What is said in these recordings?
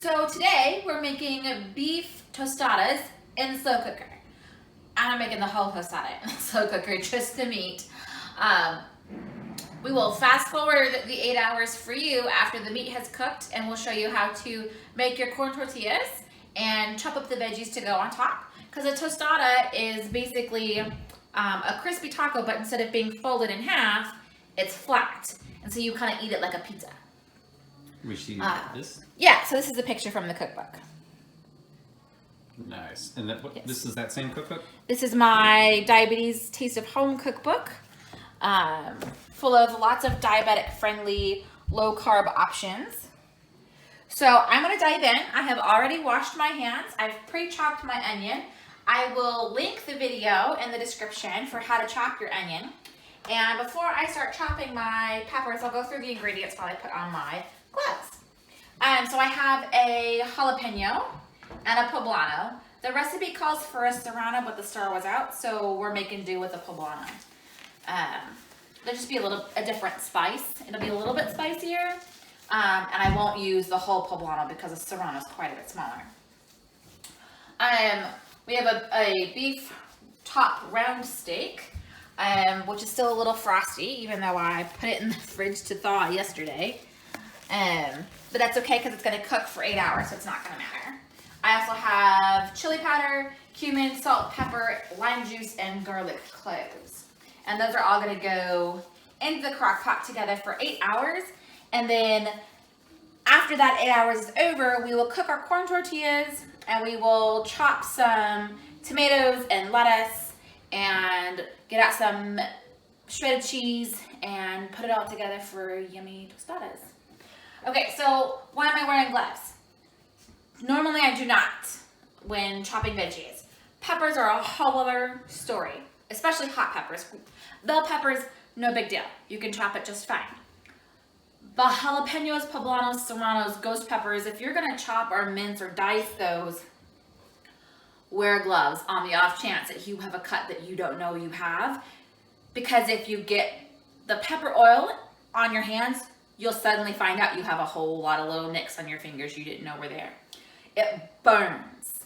So today we're making beef tostadas in the slow cooker. I'm making the whole tostada in the slow cooker, just the meat. We will fast forward the 8 hours for you after the meat has cooked, and we'll show you how to make your corn tortillas and chop up the veggies to go on top. Because a tostada is basically a crispy taco, but instead of being folded in half, it's flat. And so you kind of eat it like a pizza. We should this? Yeah, so this is a picture from the cookbook. Nice. And that, Yes. This is that same cookbook? This is my Diabetes Taste of Home cookbook, full of lots of diabetic-friendly, low-carb options. So I'm going to dive in. I have already washed my hands. I've pre-chopped my onion. I will link the video in the description for how to chop your onion. And before I start chopping my peppers, I'll go through the ingredients while I put on my gloves. So I have a jalapeno and a poblano. The recipe calls for a serrano, but the star was out, so we're making do with the poblano. There'll just be a different spice. It'll be a little bit spicier, and I won't use the whole poblano because the serrano is quite a bit smaller. We have a beef top round steak, which is still a little frosty, even though I put it in the fridge to thaw yesterday. But that's okay because it's going to cook for 8 hours, so it's not going to matter. I also have chili powder, cumin, salt, pepper, lime juice, and garlic cloves. And those are all going to go into the crock pot together for 8 hours. And then after that 8 hours is over, we will cook our corn tortillas, and we will chop some tomatoes and lettuce and get out some shredded cheese and put it all together for yummy tostadas. Okay, so why am I wearing gloves? Normally I do not when chopping veggies. Peppers are a whole other story, especially hot peppers. Bell peppers, no big deal. You can chop it just fine. But jalapenos, poblanos, serranos, ghost peppers, if you're gonna chop or mince or dice those, wear gloves on the off chance that you have a cut that you don't know you have. Because if you get the pepper oil on your hands, you'll suddenly find out you have a whole lot of little nicks on your fingers you didn't know were there. It burns,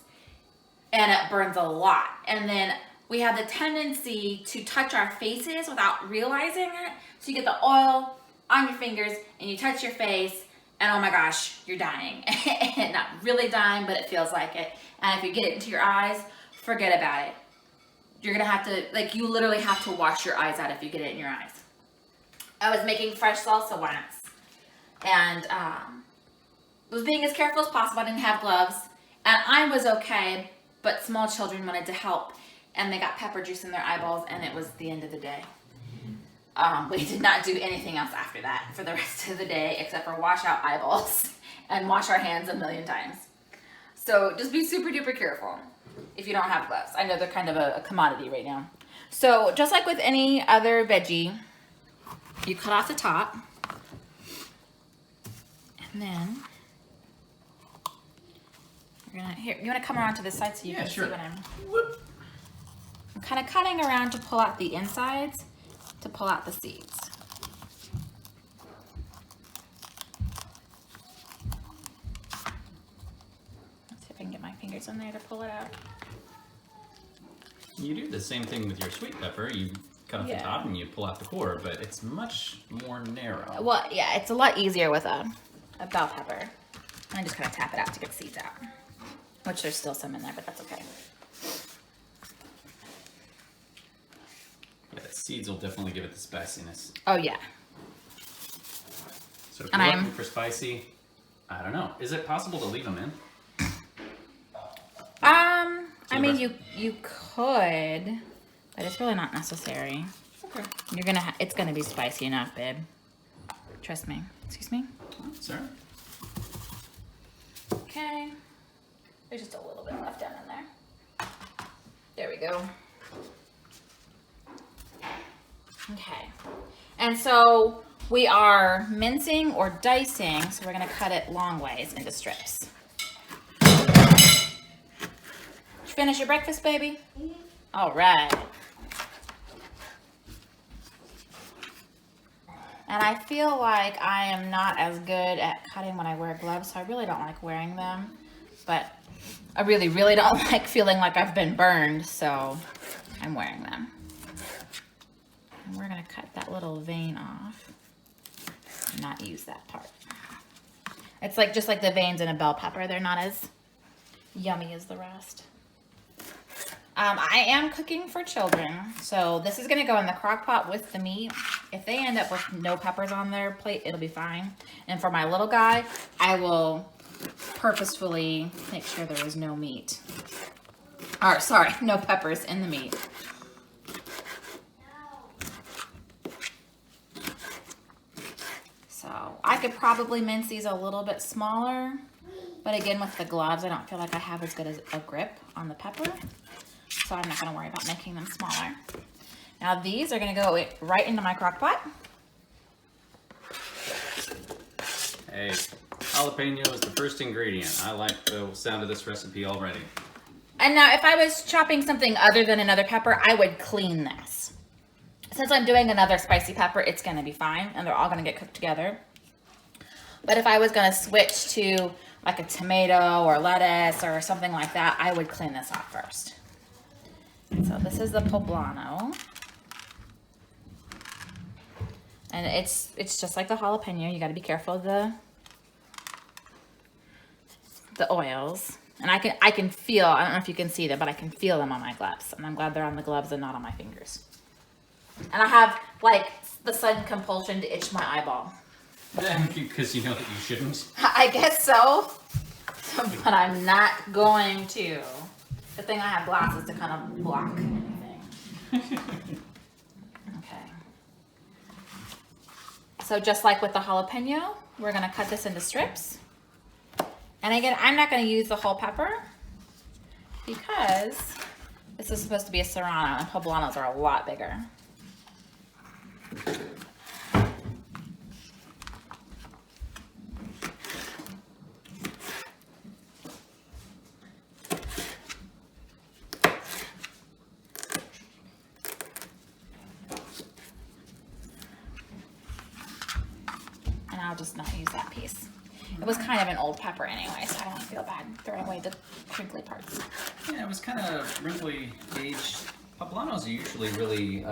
and it burns a lot. And then we have the tendency to touch our faces without realizing it. So you get the oil on your fingers, and you touch your face, and oh my gosh, you're dying. Not really dying, but it feels like it. And if you get it into your eyes, forget about it. You're gonna have to, you literally have to wash your eyes out if you get it in your eyes. I was making fresh salsa once, and was being as careful as possible. I didn't have gloves, and I was okay, but small children wanted to help, and they got pepper juice in their eyeballs, and it was the end of the day. We did not do anything else after that for the rest of the day except for wash out eyeballs and wash our hands a million times. So just be super duper careful if you don't have gloves. I know they're kind of a commodity right now. So just like with any other veggie, you cut off the top, and then you're gonna you want to come around to this side so you can see what I'm kind of cutting around to pull out the insides, to pull out the seeds. Let's see if I can get my fingers in there to pull it out. You do the same thing with your sweet pepper. You cut off the top and you pull out the core, but it's much more narrow. Well, yeah, it's a lot easier with a bell pepper. I just kind of tap it out to get the seeds out, which there's still some in there, but that's okay. Yeah, the seeds will definitely give it the spiciness. Oh, yeah. So if you're looking for spicy, I don't know. Is it possible to leave them in? I mean, you could, but it's really not necessary. Okay. It's gonna be spicy enough, babe. Trust me. Excuse me? Oh, sorry. Okay. There's just a little bit left down in there. There we go. Okay. And so we are mincing or dicing, so we're gonna cut it long ways into strips. Did you finish your breakfast, baby? All right. And I feel like I am not as good at cutting when I wear gloves, so I really don't like wearing them. But I really, really don't like feeling like I've been burned, so I'm wearing them. And we're gonna cut that little vein off and not use that part. It's like just like the veins in a bell pepper. They're not as yummy as the rest. I am cooking for children, so this is gonna go in the crock pot with the meat. If they end up with no peppers on their plate, it'll be fine. And for my little guy, I will purposefully make sure there is no meat. Or sorry, no peppers in the meat. So I could probably mince these a little bit smaller, but again, with the gloves, I don't feel like I have as good as a grip on the pepper. So I'm not gonna worry about making them smaller. Now these are gonna go right into my crock pot. Hey, jalapeno is the first ingredient. I like the sound of this recipe already. And now if I was chopping something other than another pepper, I would clean this. Since I'm doing another spicy pepper, it's gonna be fine and they're all gonna get cooked together. But if I was gonna switch to like a tomato or lettuce or something like that, I would clean this off first. So this is the poblano. And it's just like the jalapeno. You got to be careful of the oils. And I can feel, I don't know if you can see them, but I can feel them on my gloves. And I'm glad they're on the gloves and not on my fingers. And I have like the sudden compulsion to itch my eyeball. Because you know that you shouldn't. I guess so. But I'm not going to. Good thing I have glasses to kind of block anything. Okay. So just like with the jalapeno, we're gonna cut this into strips. And again, I'm not gonna use the whole pepper because this is supposed to be a serrano and poblanos are a lot bigger. I'll just not use that piece. It was kind of an old pepper anyway, so I don't feel bad throwing away the crinkly parts. Yeah, it was kind of wrinkly aged. Poblanos are usually really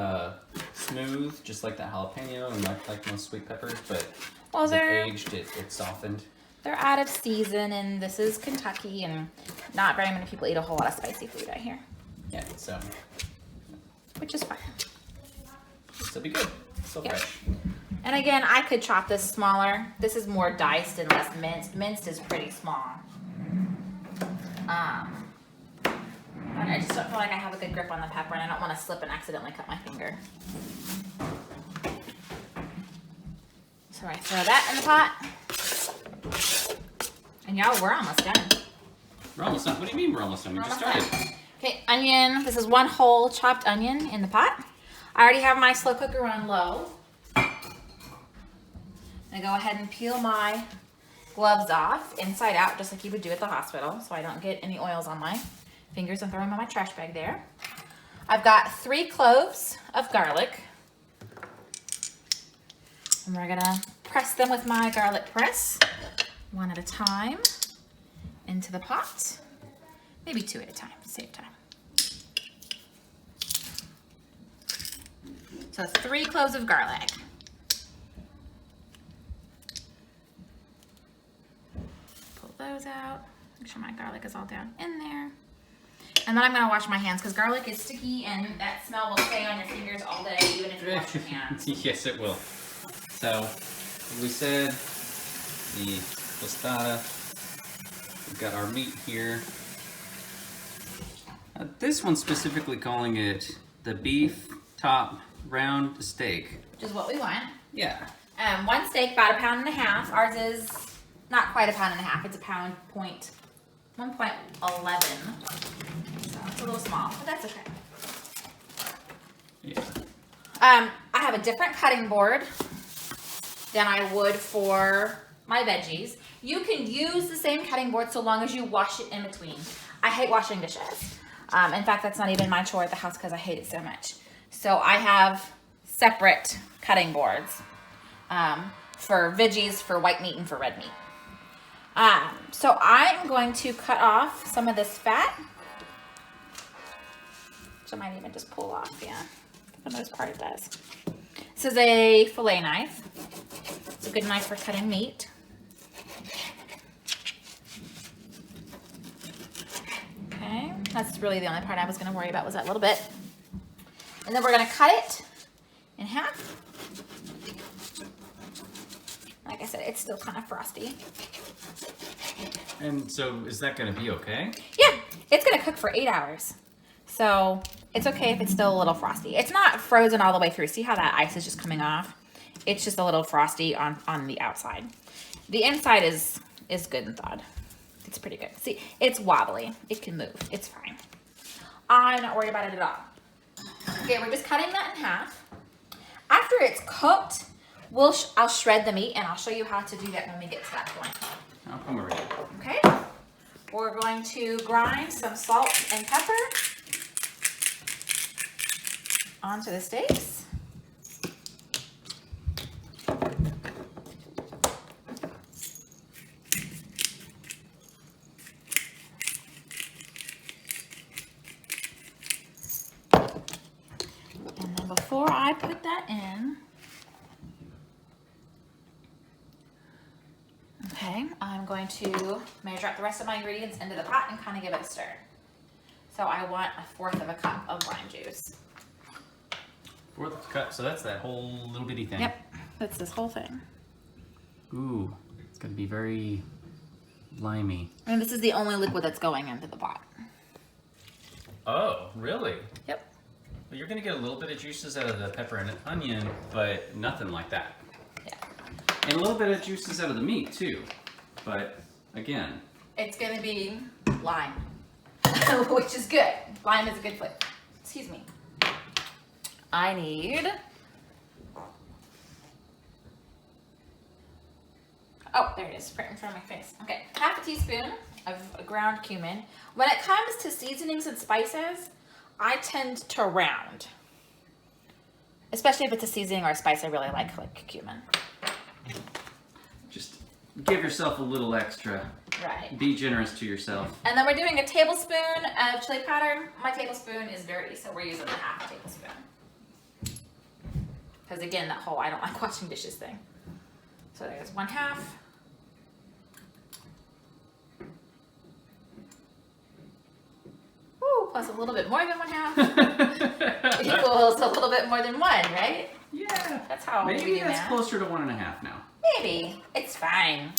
smooth, just like that jalapeno and like most sweet peppers, but as it aged, it softened. They're out of season, and this is Kentucky, and not very many people eat a whole lot of spicy food out here. Yeah, so. Which is fine. It'll be good. So fresh. And again, I could chop this smaller. This is more diced and less minced. Minced is pretty small. I just don't feel like I have a good grip on the pepper, and I don't want to slip and accidentally cut my finger. So I throw that in the pot. And y'all, we're almost done. We're almost done. What do you mean we're almost done? We just started. Okay, onion. This is one whole chopped onion in the pot. I already have my slow cooker on low. I go ahead and peel my gloves off inside out, just like you would do at the hospital, so I don't get any oils on my fingers and throw them in my trash bag there. I've got 3 cloves of garlic, and we're gonna press them with my garlic press, one at a time, into the pot. Maybe 2 at a time to save time. So 3 cloves of garlic. Those out. Make sure my garlic is all down in there. And then I'm going to wash my hands because garlic is sticky and that smell will stay on your fingers all day even if you wash your hands. Yes, it will. So, we said the tostada. We've got our meat here. This one's specifically calling it the beef top round steak. Which is what we want. Yeah. One steak, about 1.5 pounds. Ours is not quite 1.5 pounds. It's £1.11. So it's a little small, but that's okay. Yeah. I have a different cutting board than I would for my veggies. You can use the same cutting board so long as you wash it in between. I hate washing dishes. In fact, that's not even my chore at the house because I hate it so much. So I have separate cutting boards. for veggies, for white meat, and for red meat. So I'm going to cut off some of this fat, which I might even just pull off, yeah. For the most part it does. This is a fillet knife. It's a good knife for cutting meat. Okay, that's really the only part I was going to worry about was that little bit. And then we're going to cut it in half. Like I said, it's still kind of frosty. And so is that going to be okay? Yeah, it's going to cook for 8 hours. So it's okay if it's still a little frosty. It's not frozen all the way through. See how that ice is just coming off? It's just a little frosty on the outside. The inside is good and thawed. It's pretty good. See, it's wobbly. It can move. It's fine. I'm not worried about it at all. Okay, we're just cutting that in half. After it's cooked, I'll shred the meat, and I'll show you how to do that when we get to that point. How come we're ready? Okay, we're going to grind some salt and pepper onto the steaks. And then before I put that in, okay, I'm going to measure up the rest of my ingredients into the pot and kind of give it a stir. So I want 1/4 of a cup of lime juice. 1/4 of a cup, so that's that whole little bitty thing. Yep, that's this whole thing. Ooh, it's going to be very limey. And this is the only liquid that's going into the pot. Oh, really? Yep. Well, you're going to get a little bit of juices out of the pepper and onion, but nothing like that. Yeah. And a little bit of juices out of the meat, too. But, again... It's going to be lime, which is good. Lime is a good flavor. Excuse me. I need... Oh, there it is, right in front of my face. Okay, 1/2 teaspoon of ground cumin. When it comes to seasonings and spices, I tend to round. Especially if it's a seasoning or a spice I really like cumin. Just give yourself a little extra. Right. Be generous to yourself. And then we're doing a tablespoon of chili powder. My tablespoon is dirty, so we're using the 1/2 tablespoon. Because again, that whole I don't like washing dishes thing. So there's 1/2. Woo, plus a little bit more than 1/2 equals a little bit more than 1, right? Yeah. That's how we maybe do that's that. closer to 1.5 now. Maybe. It's fine.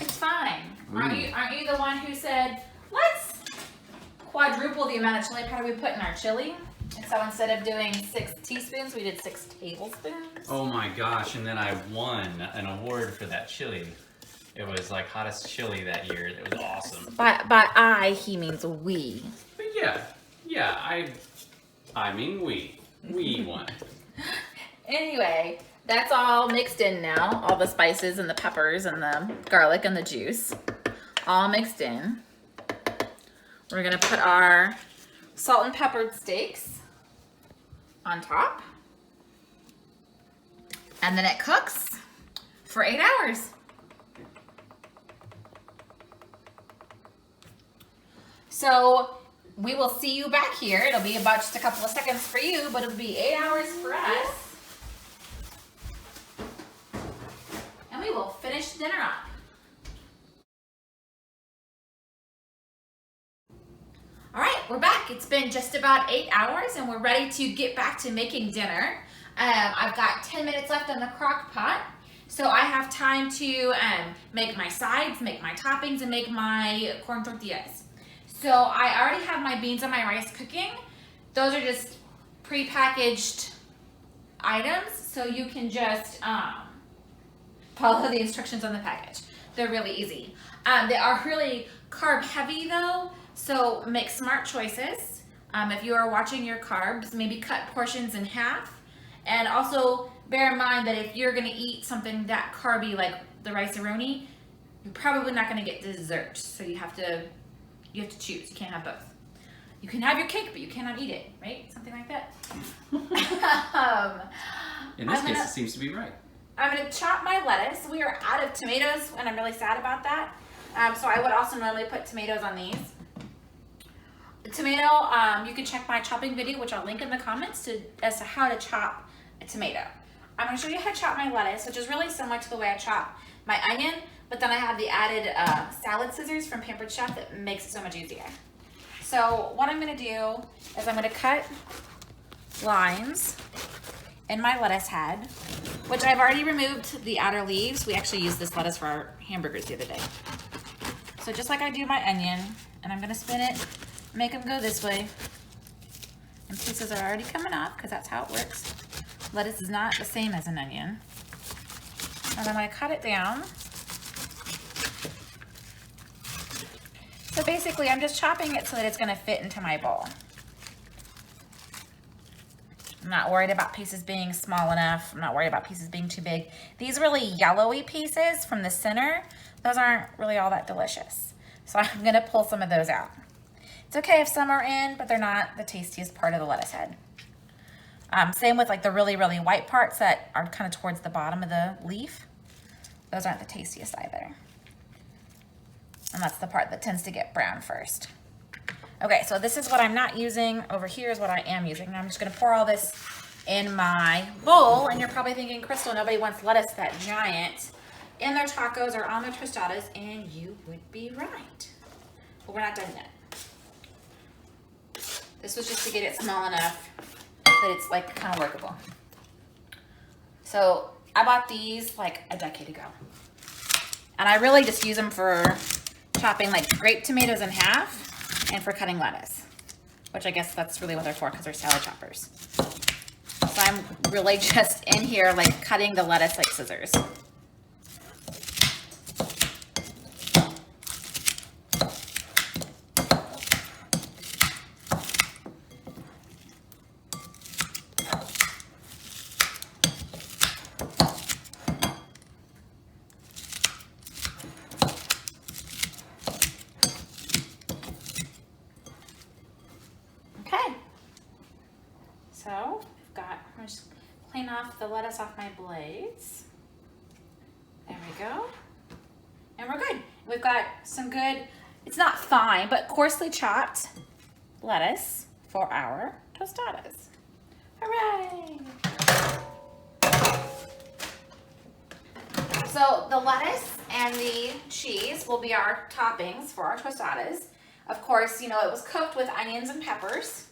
It's fine. Aren't you the one who said, let's quadruple the amount of chili powder we put in our chili? And so instead of doing 6 teaspoons, we did 6 tablespoons. Oh my gosh, and then I won an award for that chili. It was like hottest chili that year. It was awesome. By I, he means we. But yeah, I mean we won. Anyway, that's all mixed in now. All the spices and the peppers and the garlic and the juice. All mixed in. We're gonna put our salt and peppered steaks on top. And then it cooks for 8 hours. So we will see you back here. It'll be about just a couple of seconds for you, but it'll be 8 hours for us. And we will finish dinner up. All right, we're back. It's been just about 8 hours and we're ready to get back to making dinner. I've got 10 minutes left on the crock pot. So I have time to make my sides, make my toppings, and make my corn tortillas. So I already have my beans and my rice cooking. Those are just pre-packaged items, so you can just follow the instructions on the package. They're really easy. They are really carb heavy though, so make smart choices. If you are watching your carbs, maybe cut portions in half. And also bear in mind that if you're gonna eat something that carby like the rice-a-roni, you're probably not gonna get dessert. So you have to choose. You can't have both. You can have your cake, but you cannot eat it, right? Something like that. In this case, it seems to be right. I'm gonna chop my lettuce. We are out of tomatoes, and I'm really sad about that. So I would also normally put tomatoes on these. The tomato, you can check my chopping video, which I'll link in the comments as to how to chop a tomato. I'm gonna show you how to chop my lettuce, which is really similar to the way I chop my onion, but then I have the added salad scissors from Pampered Chef that makes it so much easier. So what I'm gonna do is I'm gonna cut lines in my lettuce head, which I've already removed the outer leaves. We actually used this lettuce for our hamburgers the other day. So just like I do my onion, and I'm gonna spin it, make them go this way. And pieces are already coming off because that's how it works. Lettuce is not the same as an onion. And I'm gonna cut it down. So basically I'm just chopping it so that it's gonna fit into my bowl. I'm not worried about pieces being small enough. I'm not worried about pieces being too big. These really yellowy pieces from the center, those aren't really all that delicious. So I'm gonna pull some of those out. It's okay if some are in, but they're not the tastiest part of the lettuce head. Same with like the really, really white parts that are kind of towards the bottom of the leaf. Those aren't the tastiest either. And that's the part that tends to get brown first. Okay, so this is what I'm not using. Over here is what I am using. I'm just gonna pour all this in my bowl, and you're probably thinking, Crystal, nobody wants lettuce that giant in their tacos or on their tostadas, and you would be right. But we're not done yet. This was just to get it small enough that it's like kind of workable. So I bought these like a decade ago. And I really just use them for chopping like grape tomatoes in half and for cutting lettuce, which I guess that's really what they're for because they're salad choppers. So I'm really just in here like cutting the lettuce like scissors. So I'm just clean off the lettuce off my blades. There we go. And we're good. We've got some good, it's not fine, but coarsely chopped lettuce for our tostadas. Hooray! So the lettuce and the cheese will be our toppings for our tostadas. Of course, you know, it was cooked with onions and peppers.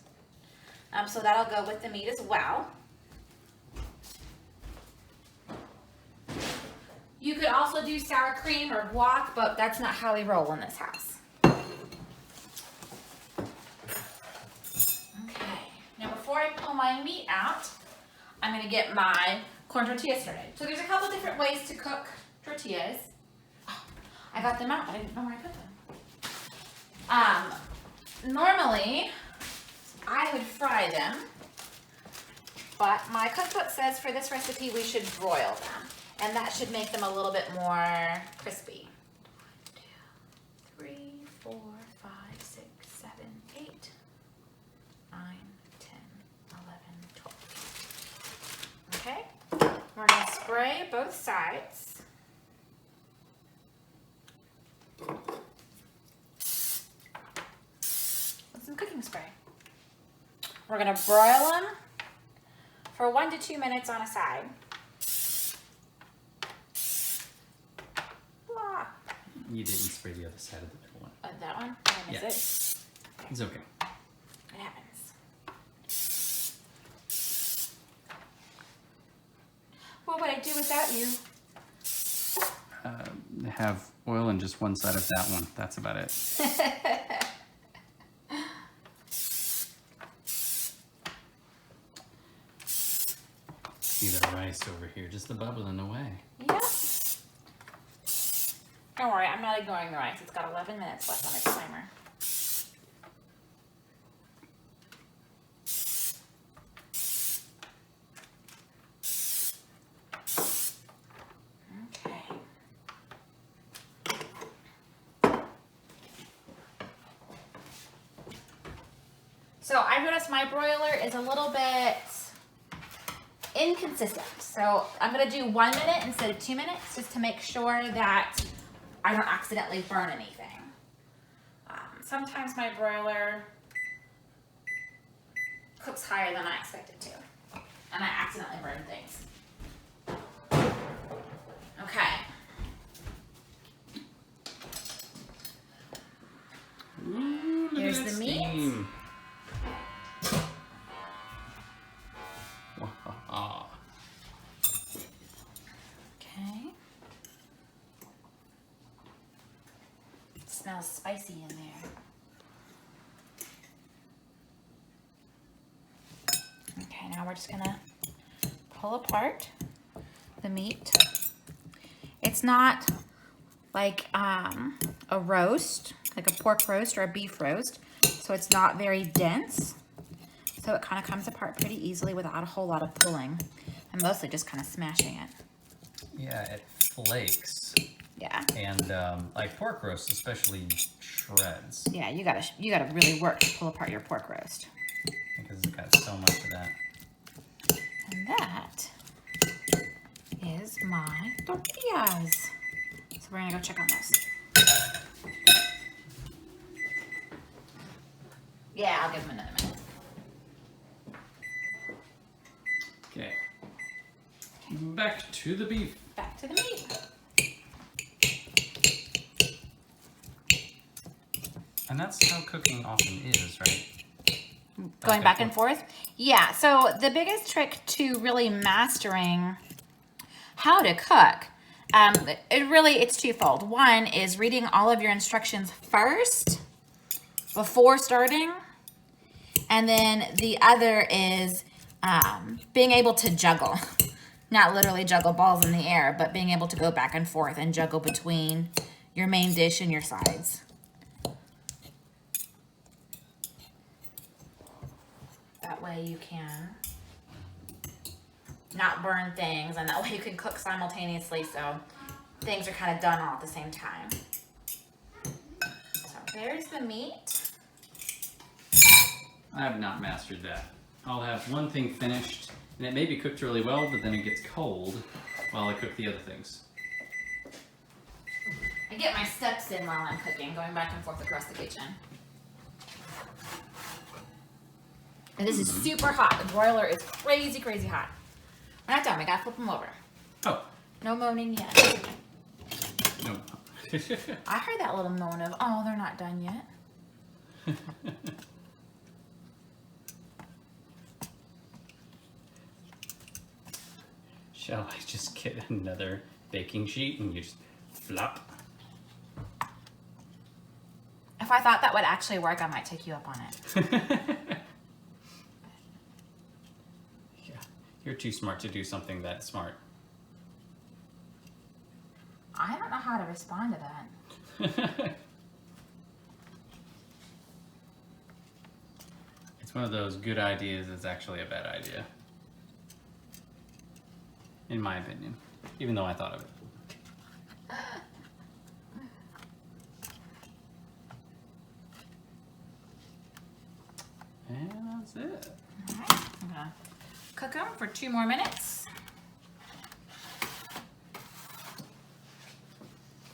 So that'll go with the meat as well. You could also do sour cream or guac, but that's not how we roll in this house. Okay, now before I pull my meat out, I'm gonna get my corn tortillas started. So there's a couple different ways to cook tortillas. Oh, I got them out, but I didn't know where I put them. Normally, I would fry them, but my cookbook says for this recipe we should broil them, and that should make them a little bit more crispy. 1, 2, 3, 4, 5, 6, 7, 8, 9, 10, 11, 12. Okay, we're gonna spray both sides. With some cooking spray. We're gonna broil them for 1 to 2 minutes on a side. Blah. You didn't spray the other side of the middle one. That one? Did I miss it? It's okay. It happens. What would I do without you? Have oil in just one side of that one. That's about it. See the rice over here, just bubbling away. Yep. Don't worry, I'm not ignoring the rice. It's got 11 minutes left on its timer. So I noticed my broiler is a little bit inconsistent. So I'm gonna do 1 minute instead of 2 minutes just to make sure that I don't accidentally burn anything. Sometimes my broiler cooks higher than I expect it to, and I accidentally burn things. Okay. Ooh, Here's the meat. Steam. Okay. It smells spicy in there. Okay, now we're just gonna pull apart the meat. It's not like a roast, like a pork roast or a beef roast, so it's not very dense. So it kind of comes apart pretty easily without a whole lot of pulling. I'm mostly just kind of smashing it. Yeah, it flakes. Yeah. And like pork roast, especially shreds. Yeah, you gotta really work to pull apart your pork roast. Because it's got so much of that. And that is my tortillas. So we're gonna go check on those. Yeah, I'll give them another minute. Okay. Back to the beef. Back to the meat. And that's how cooking often is, right? Going back and forth? Yeah, so the biggest trick to really mastering how to cook, it's twofold. One is reading all of your instructions first before starting. And then the other is being able to juggle. Not literally juggle balls in the air, but being able to go back and forth and juggle between your main dish and your sides. That way you can not burn things, and that way you can cook simultaneously so things are kind of done all at the same time. So there's the meat. I have not mastered that. I'll have one thing finished, and it may be cooked really well, but then it gets cold while I cook the other things. I get my steps in while I'm cooking, going back and forth across the kitchen. And this is super hot. The broiler is crazy, crazy hot. We're not done. We gotta flip them over. Oh. No moaning yet. No. I heard that little moan of, oh, they're not done yet. Shall I just get another baking sheet and you just flop? If I thought that would actually work, I might take you up on it. Yeah, you're too smart to do something that smart. I don't know how to respond to that. It's one of those good ideas that's actually a bad idea. In my opinion. Even though I thought of it. And that's it. Alright, I'm gonna cook them for 2 more minutes.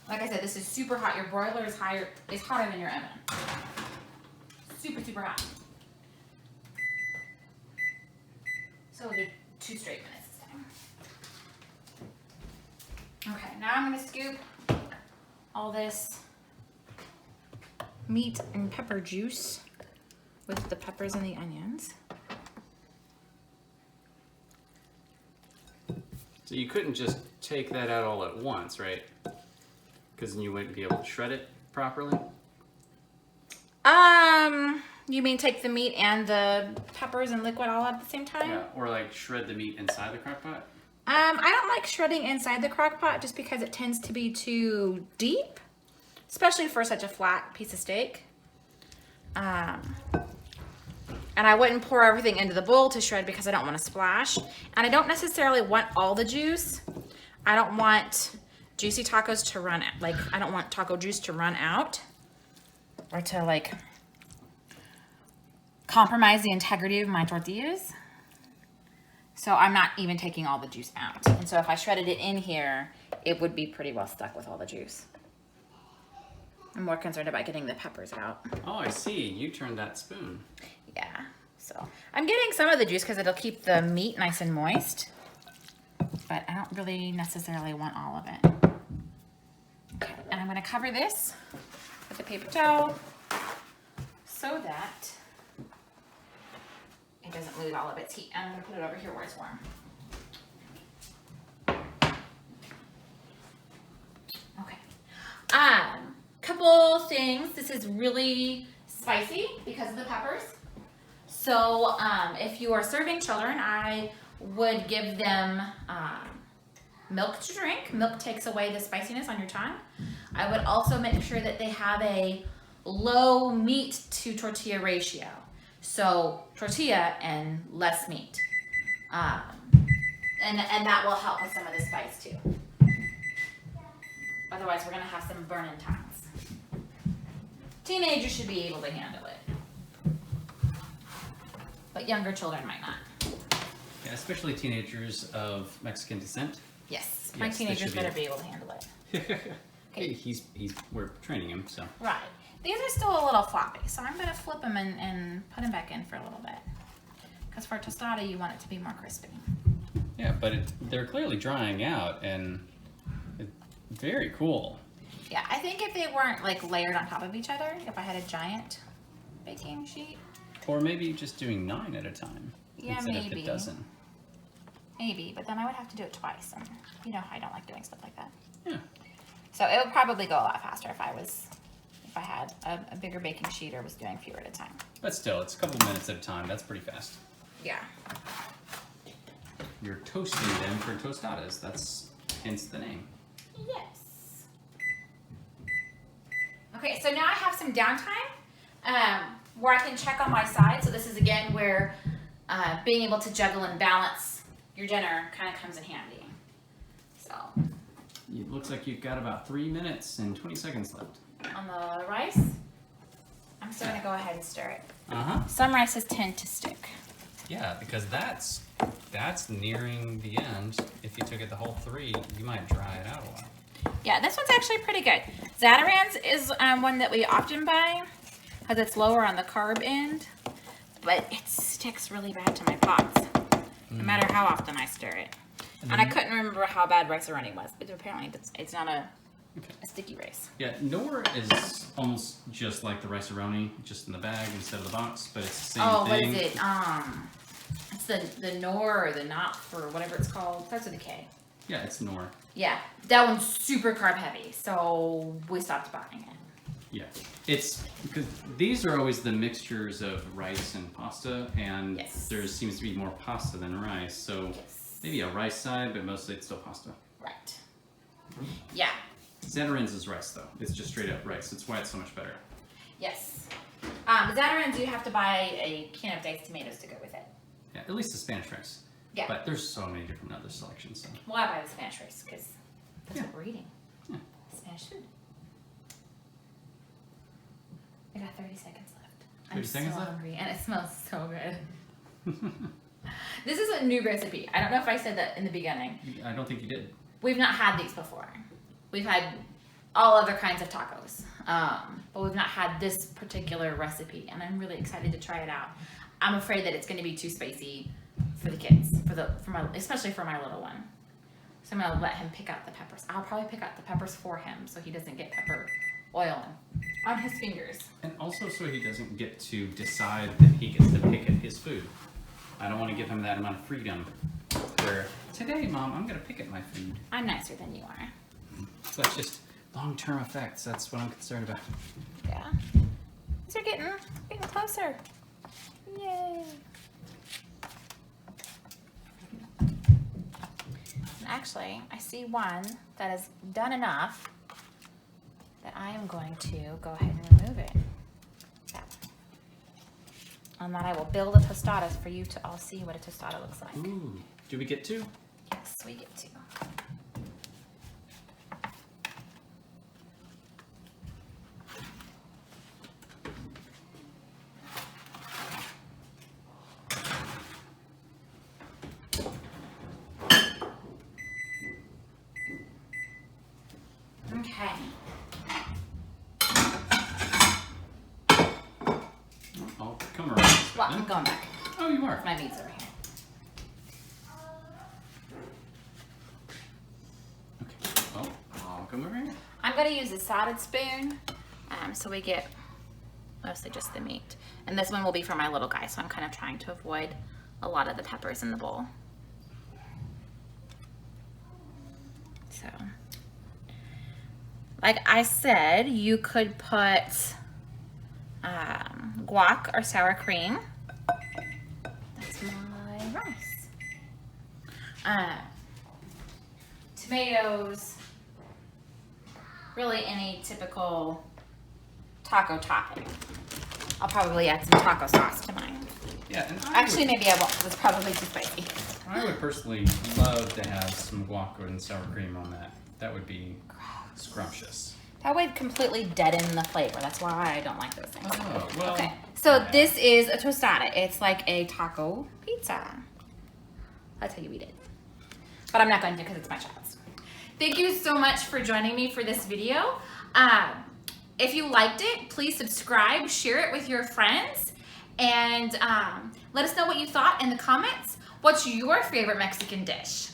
Like I said, this is super hot. Your broiler is hotter than your oven. Super, super hot. So we'll do 2 straight minutes this time. Okay, now I'm gonna scoop all this meat and pepper juice with the peppers and the onions. So you couldn't just take that out all at once, right? Because then you wouldn't be able to shred it properly? You mean take the meat and the peppers and liquid all at the same time? Yeah, or like shred the meat inside the crock pot? I don't like shredding inside the crock pot just because it tends to be too deep, especially for such a flat piece of steak. And I wouldn't pour everything into the bowl to shred because I don't want to splash. And I don't necessarily want all the juice. I don't want juicy tacos to run out. Like, I don't want taco juice to run out or to like compromise the integrity of my tortillas. So I'm not even taking all the juice out. And so if I shredded it in here, it would be pretty well stuck with all the juice. I'm more concerned about getting the peppers out. Oh, I see. You turned that spoon. Yeah. So I'm getting some of the juice because it'll keep the meat nice and moist. But I don't really necessarily want all of it. Okay, and I'm going to cover this with a paper towel so that it doesn't lose all of its heat. And I'm going to put it over here where it's warm. Okay. Couple things. This is really spicy because of the peppers. So if you are serving children, I would give them milk to drink. Milk takes away the spiciness on your tongue. I would also make sure that they have a low meat to tortilla ratio. So tortilla and less meat. And that will help with some of the spice too. Otherwise, we're going to have some burning tongues. Teenagers should be able to handle it. But younger children might not. Yeah, especially teenagers of Mexican descent. Yes, my teenagers better be able to handle it. Okay, we're training him, so. Right. These are still a little floppy, so I'm going to flip them and put them back in for a little bit. Because for a tostada, you want it to be more crispy. Yeah, but they're clearly drying out, and very cool. Yeah, I think if they weren't like layered on top of each other, if I had a giant baking sheet. Or maybe just doing 9 at a time. Yeah, instead maybe. of a dozen. Maybe, but then I would have to do it twice, and you know how I don't like doing stuff like that. Yeah. So it would probably go a lot faster if I had a bigger baking sheet or was doing fewer at a time. But still, it's a couple minutes at a time. That's pretty fast. Yeah. You're toasting them for tostadas. That's hence the name. Yes. Okay, so now I have some downtime where I can check on my side. So this is again where being able to juggle and balance your dinner kind of comes in handy. So. It looks like you've got about 3 minutes and 20 seconds left. On the rice, I'm still going to go ahead and stir it. Uh-huh. Some rices tend to stick. Yeah, because that's nearing the end. If you took it the whole 3, you might dry it out a lot. Yeah, this one's actually pretty good. Zatarain's is one that we often buy because it's lower on the carb end, but it sticks really bad to my pots, no matter how often I stir it. And I couldn't remember how bad rice-a-roni was, but apparently it's not a sticky rice. Yeah, Knorr is almost just like the rice-a-roni, just in the bag instead of the box, but it's the same thing. Oh, what is it? It's the Knorr or the Knopf or whatever it's called. It starts with a K. Yeah, it's Knorr. Yeah, that one's super carb heavy, so we stopped buying it. Yeah, it's because these are always the mixtures of rice and pasta, and there seems to be more pasta than rice, so maybe a rice side, but mostly it's still pasta. Right. Yeah. Zatarain's is rice, though. It's just straight up rice. That's why it's so much better. Yes. Zatarain's, you have to buy a can of diced tomatoes to go with it. Yeah, at least the Spanish rice. Yeah. But there's so many different other selections. So. Well, I buy the Spanish rice because that's what we're eating. Yeah. Spanish food. I got 30 seconds left. 30 seconds left? Hungry, and it smells so good. This is a new recipe. I don't know if I said that in the beginning. I don't think you did. We've not had these before. We've had all other kinds of tacos, but we've not had this particular recipe, and I'm really excited to try it out. I'm afraid that it's going to be too spicy for the kids, especially for my little one. So I'm going to let him pick out the peppers. I'll probably pick out the peppers for him so he doesn't get pepper oil on his fingers. And also so he doesn't get to decide that he gets to pick at his food. I don't want to give him that amount of freedom where, today, Mom, I'm going to pick at my food. I'm nicer than you are. So that's just long-term effects. That's what I'm concerned about. Yeah. These are getting closer. Yay. Actually, I see one that is done enough that I am going to go ahead and remove it. And then I will build a tostadas for you to all see what a tostada looks like. Ooh. Do we get 2? Yes, we get 2. Well, I'm going back. Oh, you are. My meat's over here. Okay. Well, I'll come over here. I'm gonna use a solid spoon, so we get mostly just the meat. And this one will be for my little guy, so I'm kind of trying to avoid a lot of the peppers in the bowl. So, like I said, you could put guac or sour cream. That's my rice. Tomatoes, really any typical taco topping. I'll probably add some taco sauce to mine. Yeah, and Actually, maybe I won't, because it's probably too spicy. I would personally love to have some guac and sour cream on that. That would be scrumptious. That would completely deaden the flavor. That's why I don't like those things. Oh, well. Okay, so yeah. this is a tostada. It's like a taco pizza. That's how you eat it. But I'm not going to because it's my child's. Thank you so much for joining me for this video. If you liked it, please subscribe, share it with your friends, and let us know what you thought in the comments. What's your favorite Mexican dish?